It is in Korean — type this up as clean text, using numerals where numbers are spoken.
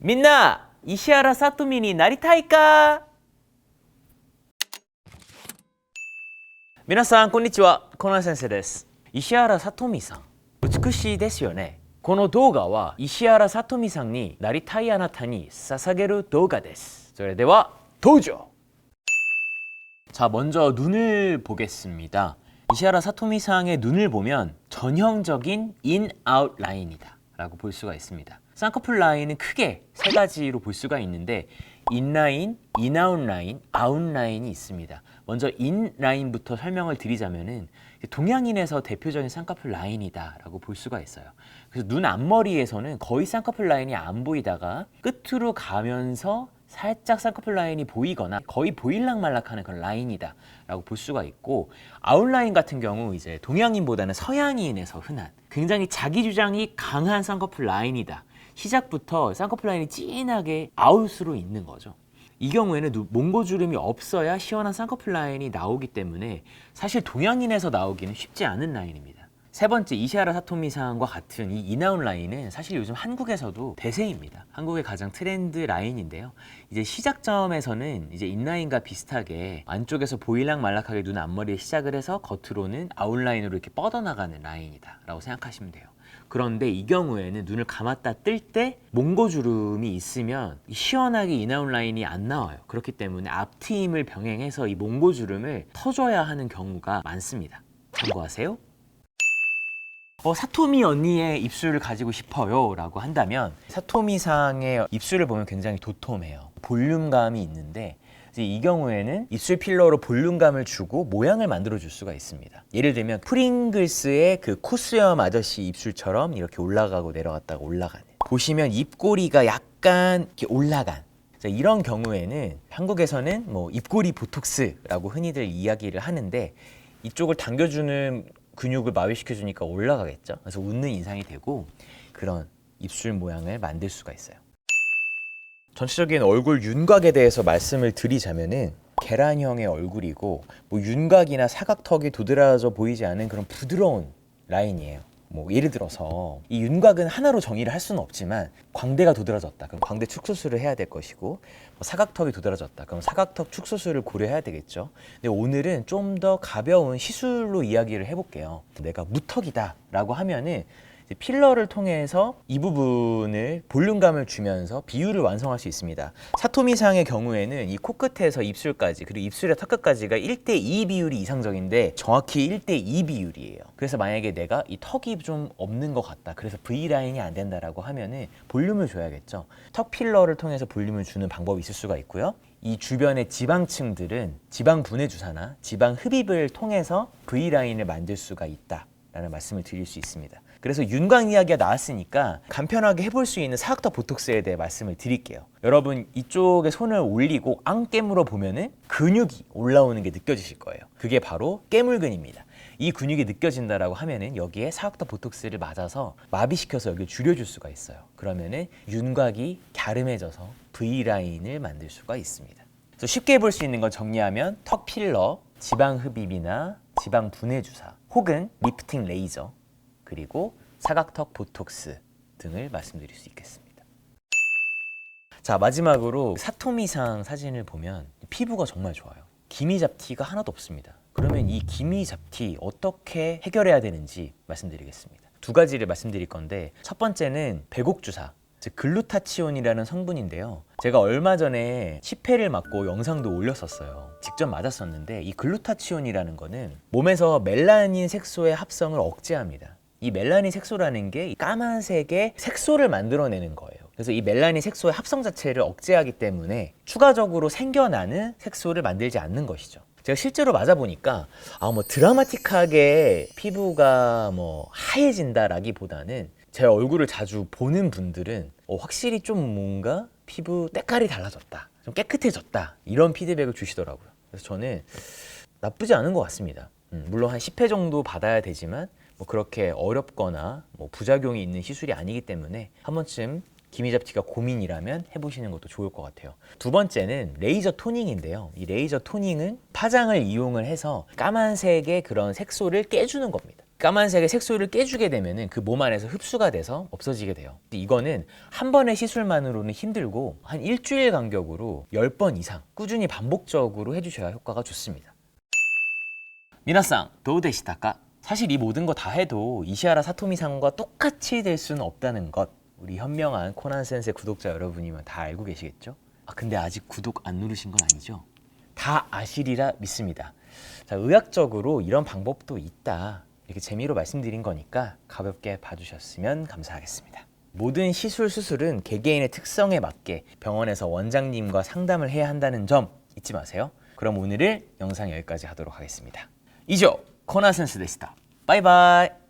みんな、石原さとみになりたいか？皆さん、こんにちは。コナン先生です。石原さとみさん、美しいですよね。この動画は石原さとみさんになりたいあなたに捧げる動画です。それでは登場! 자, 먼저 눈을 보겠습니다. 이시하라 사토미상의 눈을 보면 전형적인 인-아웃 라인이다 라고 볼 수가 있습니다. 쌍꺼풀 라인은 크게 세 가지로 볼 수가 있는데 인라인, 인아웃 라인, 아웃 라인이 있습니다. 먼저 인 라인부터 설명을 드리자면은 동양인에서 대표적인 쌍꺼풀 라인이다 라고 볼 수가 있어요. 그래서 눈 앞머리에서는 거의 쌍꺼풀 라인이 안 보이다가 끝으로 가면서 살짝 쌍꺼풀 라인이 보이거나 거의 보일락말락하는 그런 라인이다 라고 볼 수가 있고, 아웃라인 같은 경우 이제 동양인보다는 서양인에서 흔한 굉장히 자기 주장이 강한 쌍꺼풀 라인이다. 시작부터 쌍꺼풀 라인이 진하게 아웃으로 있는 거죠. 이 경우에는 몽고주름이 없어야 시원한 쌍꺼풀 라인이 나오기 때문에 사실 동양인에서 나오기는 쉽지 않은 라인입니다. 세 번째, 이시하라 사토미상과 같은 이 인아웃 라인은 사실 요즘 한국에서도 대세입니다. 한국의 가장 트렌드 라인인데요. 이제 시작점에서는 이제 인라인과 비슷하게 안쪽에서 보일락말락하게 눈 앞머리에 시작을 해서 겉으로는 아웃라인으로 이렇게 뻗어나가는 라인이다 라고 생각하시면 돼요. 그런데 이 경우에는 눈을 감았다 뜰 때 몽고주름이 있으면 시원하게 인아웃 라인이 안 나와요. 그렇기 때문에 앞트임을 병행해서 이 몽고주름을 터줘야 하는 경우가 많습니다. 참고하세요. 사토미 언니의 입술을 가지고 싶어요 라고 한다면, 사토미상의 입술을 보면 굉장히 도톰해요. 볼륨감이 있는데 이제 이 경우에는 입술 필러로 볼륨감을 주고 모양을 만들어 줄 수가 있습니다. 예를 들면 프링글스의 그 코수염 아저씨 입술처럼 이렇게 올라가고 내려갔다가 올라가는, 보시면 입꼬리가 약간 이렇게 올라간, 이런 경우에는 한국에서는 뭐 입꼬리 보톡스라고 흔히들 이야기를 하는데, 이쪽을 당겨주는 근육을 마비시켜주니까 올라가겠죠. 그래서 웃는 인상이 되고 그런 입술 모양을 만들 수가 있어요. 전체적인 얼굴 윤곽에 대해서 말씀을 드리자면은 계란형의 얼굴이고, 뭐 윤곽이나 사각턱이 도드라져 보이지 않은 그런 부드러운 라인이에요. 뭐 예를 들어서 이 윤곽은 하나로 정의를 할 수는 없지만, 광대가 도드라졌다 그럼 광대 축소술을 해야 될 것이고, 뭐 사각턱이 도드라졌다 그럼 사각턱 축소술을 고려해야 되겠죠. 근데 오늘은 좀 더 가벼운 시술로 이야기를 해볼게요. 내가 무턱이다 라고 하면은 필러를 통해서 이 부분을 볼륨감을 주면서 비율을 완성할 수 있습니다. 사토미상의 경우에는 이 코끝에서 입술까지, 그리고 입술의 턱끝까지가 1:2 비율이 이상적인데 정확히 1:2 비율이에요. 그래서 만약에 내가 이 턱이 좀 없는 것 같다, 그래서 V라인이 안 된다라고 하면은 볼륨을 줘야겠죠. 턱 필러를 통해서 볼륨을 주는 방법이 있을 수가 있고요. 이 주변의 지방층들은 지방 분해 주사나 지방 흡입을 통해서 V라인을 만들 수가 있다라는 말씀을 드릴 수 있습니다. 그래서 윤곽 이야기가 나왔으니까 간편하게 해볼 수 있는 사각턱 보톡스에 대해 말씀을 드릴게요. 여러분, 이쪽에 손을 올리고 앙 깨물어 보면은 근육이 올라오는 게 느껴지실 거예요. 그게 바로 깨물근입니다. 이 근육이 느껴진다라고 하면은 여기에 사각턱 보톡스를 맞아서 마비시켜서 여기를 줄여줄 수가 있어요. 그러면은 윤곽이 갸름해져서 V라인을 만들 수가 있습니다. 그래서 쉽게 볼 수 있는 건 정리하면 턱 필러, 지방 흡입이나 지방 분해 주사, 혹은 리프팅 레이저, 그리고 사각턱 보톡스 등을 말씀드릴 수 있겠습니다. 자, 마지막으로 사토미상 사진을 보면 피부가 정말 좋아요. 기미잡티가 하나도 없습니다. 그러면 이 기미잡티 어떻게 해결해야 되는지 말씀드리겠습니다. 두 가지를 말씀드릴 건데, 첫 번째는 배곡주사, 즉 글루타치온이라는 성분인데요. 제가 얼마 전에 10회를 맞고 영상도 올렸었어요. 직접 맞았었는데, 이 글루타치온이라는 거는 몸에서 멜라닌 색소의 합성을 억제합니다. 이 멜라닌 색소라는 게 까만색의 색소를 만들어내는 거예요. 그래서 이 멜라닌 색소의 합성 자체를 억제하기 때문에 추가적으로 생겨나는 색소를 만들지 않는 것이죠. 제가 실제로 맞아보니까 뭐 드라마틱하게 피부가 뭐 하얘진다라기보다는, 제 얼굴을 자주 보는 분들은 확실히 좀 뭔가 피부 때깔이 달라졌다, 좀 깨끗해졌다, 이런 피드백을 주시더라고요. 그래서 저는 나쁘지 않은 것 같습니다. 물론 한 10회 정도 받아야 되지만 뭐 그렇게 어렵거나 뭐 부작용이 있는 시술이 아니기 때문에 한 번쯤 기미잡티가 고민이라면 해보시는 것도 좋을 것 같아요. 두 번째는 레이저 토닝인데요. 이 레이저 토닝은 파장을 이용을 해서 까만색의 그런 색소를 깨주는 겁니다. 까만색의 색소를 깨주게 되면은 그 몸 안에서 흡수가 돼서 없어지게 돼요. 이거는 한 번의 시술만으로는 힘들고 한 일주일 간격으로 10번 이상 꾸준히 반복적으로 해주셔야 효과가 좋습니다. 미나상 도우데시타까? 사실 이 모든 거 다 해도 이시하라 사토미상과 똑같이 될 수는 없다는 것, 우리 현명한 코난 센세 구독자 여러분이면 다 알고 계시겠죠? 근데 아직 구독 안 누르신 건 아니죠? 다 아시리라 믿습니다. 자, 의학적으로 이런 방법도 있다, 이렇게 재미로 말씀드린 거니까 가볍게 봐주셨으면 감사하겠습니다. 모든 수술은 개개인의 특성에 맞게 병원에서 원장님과 상담을 해야 한다는 점 잊지 마세요. 그럼 오늘은 영상 여기까지 하도록 하겠습니다. 이죠 코난 센스でした. 바이바이.